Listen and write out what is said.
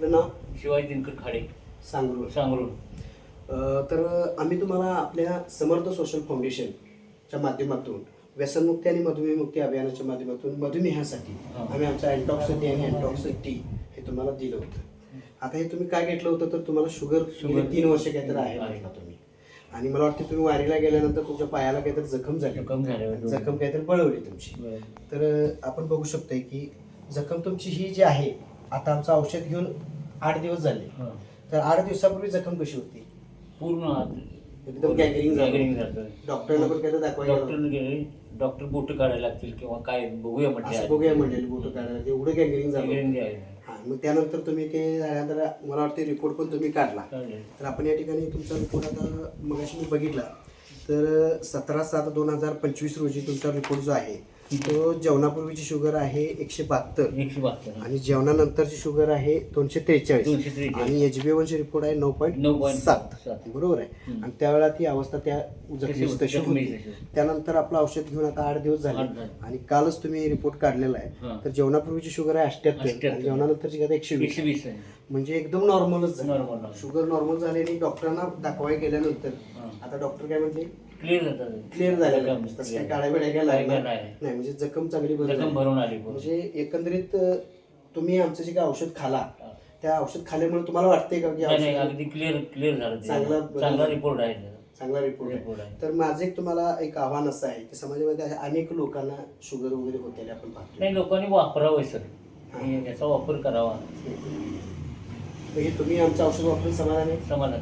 आपलं नाव? शिवाजी दिनकर खाडे, सांगरूळ. सांगरूळ. तर आम्ही तुम्हाला आपल्या समर्थ सोशल फाउंडेशनच्या माध्यमातून व्यसनमुक्ती आणि मधुमेहमुक्ती अभियानाच्या माध्यमातून मधुमेहासाठी आम्ही आमचं अँटॉक्स डी आणि अँटॉक्स टी हे तुम्हाला दिलं होतं. आता हे तुम्ही काय घेतलं होतं तर तुम्हाला शुगर 3 वर्ष काहीतरी आहे म्हटलं तुम्ही. आणि मला वाटतं तुम्ही वारीला गेल्यानंतर तुमच्या पायाला काहीतरी जखम झाली, जखम काहीतरी बळवली तुमची. तर आपण बघू शकतोय की जखम तुमची ही जी आहे, आता आमचं औषध घेऊन 8 दिवस झाले. तर 8 दिवसापूर्वी जखम कशी होती? पूर्ण एकदम गॅंग्रीन झालं. डॉक्टरला पण काय दाखवायला डॉक्टरने गेले, डॉक्टर बोट काढायला लागतील किंवा काय बघूया असं बघूया म्हणले बोट काढायला, एवढं गॅंग्रीन झालं. म्हटलं. हा, मग त्यानंतर तुम्ही ते झाल्यानंतर मला वाटतं रिपोर्ट पण तुम्ही काढला. तर आपण या ठिकाणी तुमचा रिपोर्ट आता मगाशी मी बघितला तर 17/7/2025 रोजी तुमचा रिपोर्ट जो आहे तो जेवणापूर्वीची शुगर आहे 172 आणि जेवणानंतरची शुगर आहे 243 आणि HbA1ची रिपोर्ट आहे 9.7 बरोबर आहे. आणि त्यावेळेला ती अवस्था त्या जखमीची तशी होती. त्यानंतर आपलं औषध घेऊन आता 8 दिवस झाले आणि कालच तुम्ही रिपोर्ट काढलेला आहे. तर जेवणापूर्वीची शुगर आहे 78 आणि जेवणानंतरची काय 120 म्हणजे एकदम नॉर्मलच झाली. शुगर नॉर्मल झाली आणि डॉक्टरांना दाखवायला गेल्यानंतर आता डॉक्टर काय म्हणते क्लिअर झालेलं, तसं काय काळ्या वेळा गेला नाही, म्हणजे जखम चांगली भरून आली. म्हणजे एकंदरीत तुम्ही आमचं जे काय औषध खाला त्या औषध खाल्यामुळे तुम्हाला वाटतंय का की अगदी क्लिअर झालं, चांगला रिपोर्ट आहे. चांगला रिपोर्ट आहे. तर माझं एक तुम्हाला एक आव्हान असं आहे की समाजामध्ये अनेक लोकांना शुगर वगैरे होते आपण पाहतो. नाही, लोकांनी वापरावं सर, याचा वापर करावा. हे तुम्ही आमचं औषध वापरून समाधान आहे? समाधान